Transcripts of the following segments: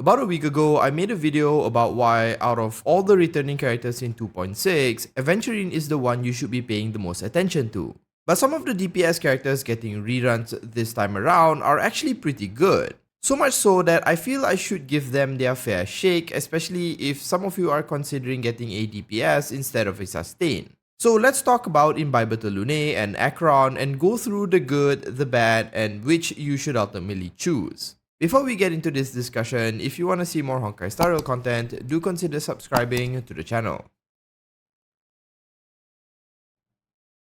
About a week ago, I made a video about why out of all the returning characters in 2.6, Aventurine is the one you should be paying the most attention to. But some of the DPS characters getting reruns this time around are actually pretty good. So much so that I feel I should give them their fair shake, especially if some of you are considering getting a DPS instead of a sustain. So let's talk about Imbibitor Lunae and Acheron and go through the good, the bad, and which you should ultimately choose. Before we get into this discussion, if you want to see more Honkai style content, do consider subscribing to the channel.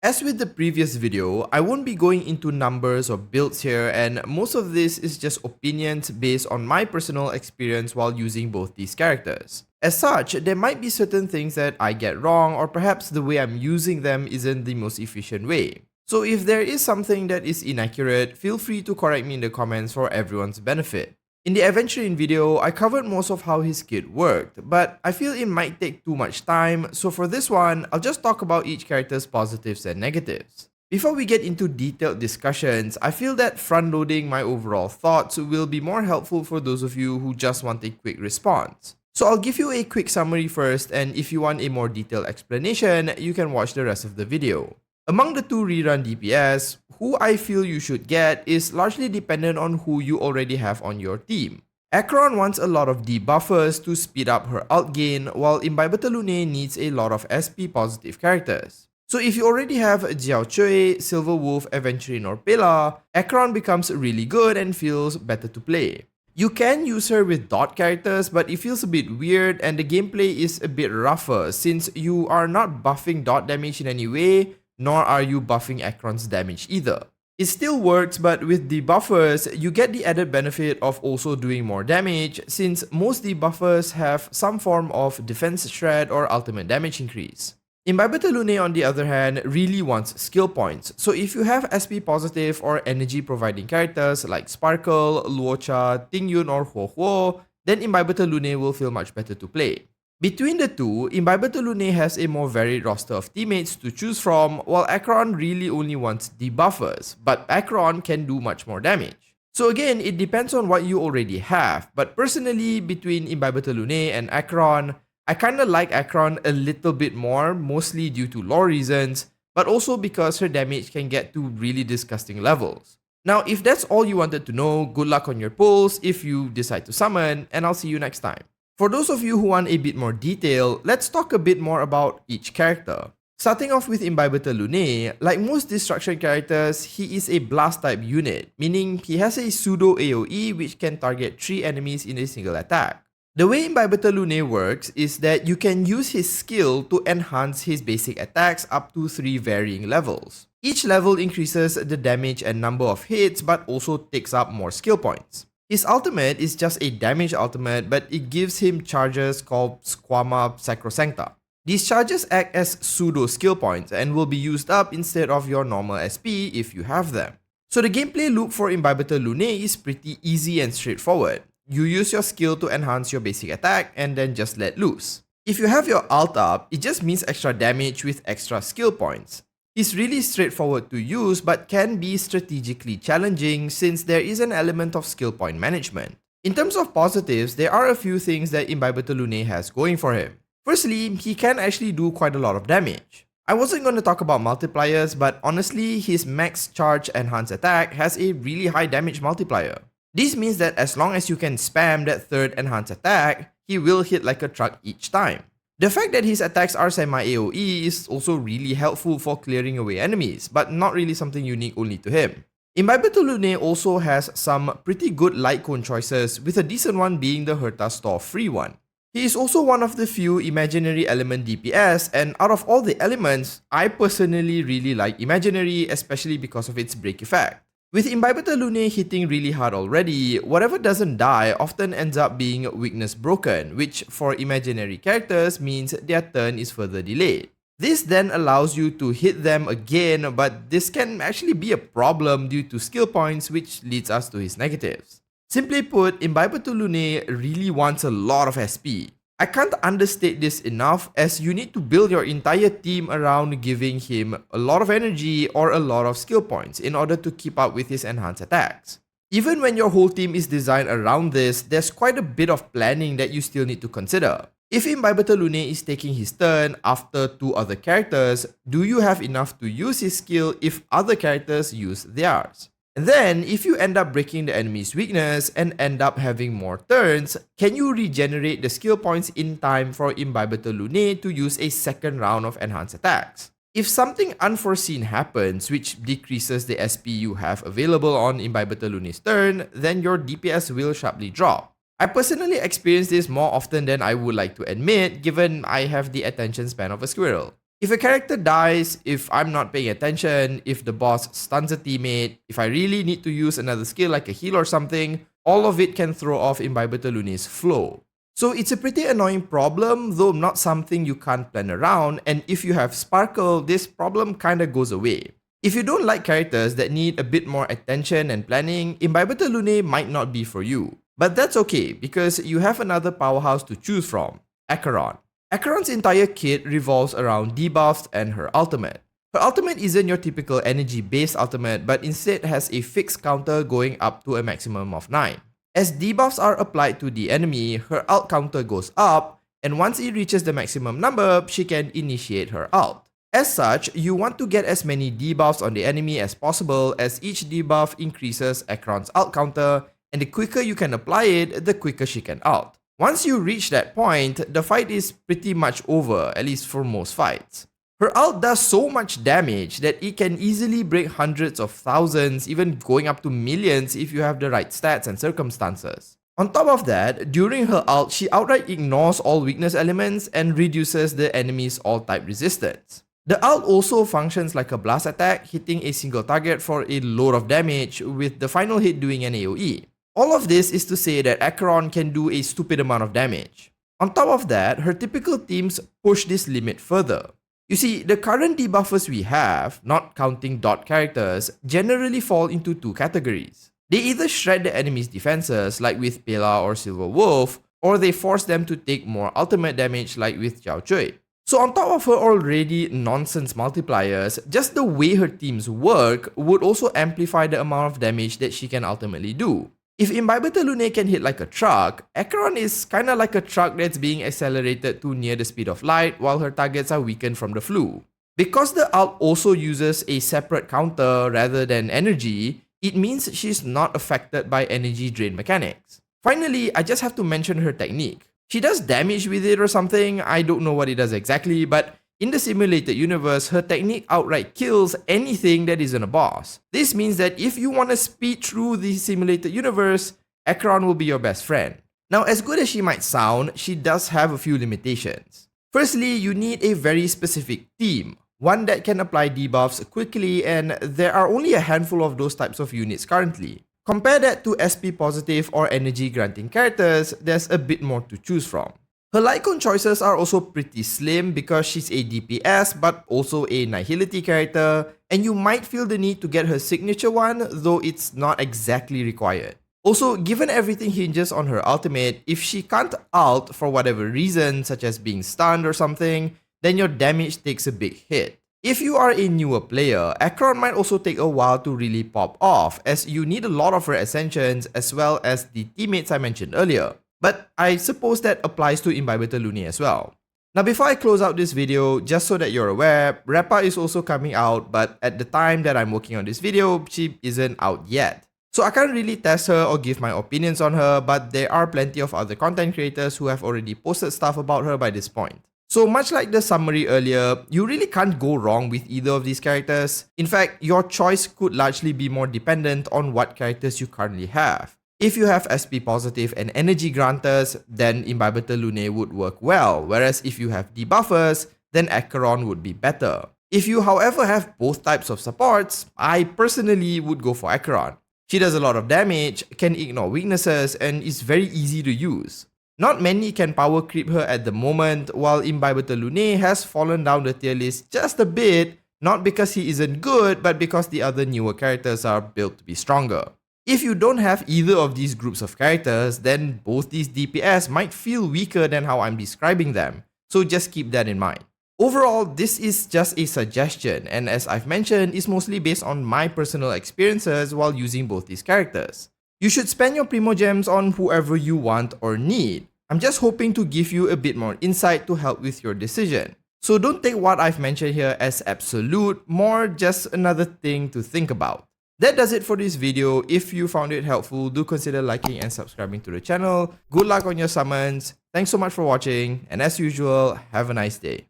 As with the previous video, I won't be going into numbers or builds here, and most of this is just opinions based on my personal experience while using both these characters. As such, there might be certain things that I get wrong, or perhaps the way I'm using them isn't the most efficient way. So if there is something that is inaccurate, feel free to correct me in the comments for everyone's benefit. In the Aventurine video, I covered most of how his kit worked, but I feel it might take too much time, so for this one, I'll just talk about each character's positives and negatives. Before we get into detailed discussions, I feel that front-loading my overall thoughts will be more helpful for those of you who just want a quick response. So I'll give you a quick summary first, and if you want a more detailed explanation, you can watch the rest of the video. Among the two rerun DPS, who I feel you should get is largely dependent on who you already have on your team. Acheron wants a lot of debuffers to speed up her ult gain, while Imbibitor Lunae needs a lot of SP positive characters. So if you already have Jiao Chui, Silver Wolf, Aventurine or Pela, Acheron becomes really good and feels better to play. You can use her with dot characters, but it feels a bit weird and the gameplay is a bit rougher since you are not buffing dot damage in any way, nor are you buffing Acheron's damage either. It still works, but with debuffers, you get the added benefit of also doing more damage since most debuffers have some form of defense shred or ultimate damage increase. Imbibitor Lunae on the other hand really wants skill points, so if you have SP positive or energy providing characters like Sparkle, Luocha, Tingyun or Huohuo, then Imbibitor Lunae will feel much better to play. Between the two, Imbibitor Lunae has a more varied roster of teammates to choose from, while Acheron really only wants debuffers, but Acheron can do much more damage. So again, it depends on what you already have, but personally, between Imbibitor Lunae and Acheron, I kinda like Acheron a little bit more, mostly due to lore reasons, but also because her damage can get to really disgusting levels. Now, if that's all you wanted to know, good luck on your pulls if you decide to summon, and I'll see you next time. For those of you who want a bit more detail, let's talk a bit more about each character. Starting off with Imbibitor Lunae, like most destruction characters, he is a blast type unit, meaning he has a pseudo AoE which can target 3 enemies in a single attack. The way Imbibitor Lunae works is that you can use his skill to enhance his basic attacks up to 3 varying levels. Each level increases the damage and number of hits but also takes up more skill points. His ultimate is just a damage ultimate, but it gives him charges called Squama Sacrosancta. These charges act as pseudo skill points and will be used up instead of your normal SP if you have them. So the gameplay loop for Imbibitor Lunae is pretty easy and straightforward. You use your skill to enhance your basic attack and then just let loose. If you have your ult up, it just means extra damage with extra skill points. It's really straightforward to use but can be strategically challenging since there is an element of skill point management. In terms of positives, there are a few things that Imbibitor Lunae has going for him. Firstly, he can actually do quite a lot of damage. I wasn't going to talk about multipliers, but honestly, his max charge enhanced attack has a really high damage multiplier. This means that as long as you can spam that third enhanced attack, he will hit like a truck each time. The fact that his attacks are semi-AoE is also really helpful for clearing away enemies, but not really something unique only to him. Imbibitor Lunae also has some pretty good light cone choices, with a decent one being the Herta Store free one. He is also one of the few imaginary element DPS, and out of all the elements, I personally really like imaginary, especially because of its break effect. With Imbibitor Lunae hitting really hard already, whatever doesn't die often ends up being weakness broken, which for imaginary characters means their turn is further delayed. This then allows you to hit them again, but this can actually be a problem due to skill points, which leads us to his negatives. Simply put, Imbibitor Lunae really wants a lot of SP. I can't understate this enough, as you need to build your entire team around giving him a lot of energy or a lot of skill points in order to keep up with his enhanced attacks. Even when your whole team is designed around this, there's quite a bit of planning that you still need to consider. If Imbibitor Lunae is taking his turn after two other characters, do you have enough to use his skill if other characters use theirs? And then, if you end up breaking the enemy's weakness and end up having more turns, can you regenerate the skill points in time for Imbibitor Lunae to use a second round of enhanced attacks? If something unforeseen happens which decreases the SP you have available on Imbibitor Lunae's turn, then your DPS will sharply drop. I personally experience this more often than I would like to admit, given I have the attention span of a squirrel. If a character dies, if I'm not paying attention, if the boss stuns a teammate, if I really need to use another skill like a heal or something, all of it can throw off Imbibitor Lunae's flow. So it's a pretty annoying problem, though not something you can't plan around, and if you have Sparkle, this problem kinda goes away. If you don't like characters that need a bit more attention and planning, Imbibitor Lunae might not be for you. But that's okay, because you have another powerhouse to choose from, Acheron. Acheron's entire kit revolves around debuffs and her ultimate. Her ultimate isn't your typical energy-based ultimate, but instead has a fixed counter going up to a maximum of 9. As debuffs are applied to the enemy, her ult counter goes up, and once it reaches the maximum number, she can initiate her ult. As such, you want to get as many debuffs on the enemy as possible, as each debuff increases Acheron's ult counter, and the quicker you can apply it, the quicker she can ult. Once you reach that point, the fight is pretty much over, at least for most fights. Her ult does so much damage that it can easily break hundreds of thousands, even going up to millions if you have the right stats and circumstances. On top of that, during her ult, she outright ignores all weakness elements and reduces the enemy's all-type resistance. The ult also functions like a blast attack, hitting a single target for a load of damage, with the final hit doing an AoE. All of this is to say that Acheron can do a stupid amount of damage. On top of that, her typical teams push this limit further. You see, the current debuffers we have, not counting dot characters, generally fall into two categories. They either shred the enemy's defenses, like with Pela or Silver Wolf, or they force them to take more ultimate damage, like with Jiao Chui. So on top of her already nonsense multipliers, just the way her teams work would also amplify the amount of damage that she can ultimately do. If Imbibitor Lunae can hit like a truck, Acheron is kinda like a truck that's being accelerated to near the speed of light while her targets are weakened from the flu. Because the ult also uses a separate counter rather than energy, it means she's not affected by energy drain mechanics. Finally, I just have to mention her technique. She does damage with it or something, I don't know what it does exactly, but in the simulated universe, her technique outright kills anything that isn't a boss. This means that if you want to speed through the simulated universe, Acheron will be your best friend. Now, as good as she might sound, she does have a few limitations. Firstly, you need a very specific team, one that can apply debuffs quickly, and there are only a handful of those types of units currently. Compare that to SP positive or energy granting characters, there's a bit more to choose from. Her Lycon choices are also pretty slim because she's a DPS but also a Nihility character, and you might feel the need to get her signature one, though it's not exactly required. Also, given everything hinges on her ultimate, if she can't ult for whatever reason, such as being stunned or something, then your damage takes a big hit. If you are a newer player, Acheron might also take a while to really pop off, as you need a lot of her ascensions as well as the teammates I mentioned earlier. But I suppose that applies to Imbibitor Lunae as well. Now before I close out this video, just so that you're aware, Rappa is also coming out, but at the time that I'm working on this video, she isn't out yet. So I can't really test her or give my opinions on her, but there are plenty of other content creators who have already posted stuff about her by this point. So much like the summary earlier, you really can't go wrong with either of these characters. In fact, your choice could largely be more dependent on what characters you currently have. If you have SP positive and energy granters, then Imbibitor Lunae would work well, whereas if you have debuffers, then Acheron would be better. If you however have both types of supports, I personally would go for Acheron. She does a lot of damage, can ignore weaknesses, and is very easy to use. Not many can power creep her at the moment, while Imbibitor Lunae has fallen down the tier list just a bit, not because he isn't good, but because the other newer characters are built to be stronger. If you don't have either of these groups of characters, then both these DPS might feel weaker than how I'm describing them, so just keep that in mind. Overall, this is just a suggestion, and as I've mentioned, is mostly based on my personal experiences while using both these characters. You should spend your Primo Gems on whoever you want or need. I'm just hoping to give you a bit more insight to help with your decision. So don't take what I've mentioned here as absolute, more just another thing to think about. That does it for this video. If you found it helpful, do consider liking and subscribing to the channel. Good luck on your summons. Thanks so much for watching, and as usual, have a nice day.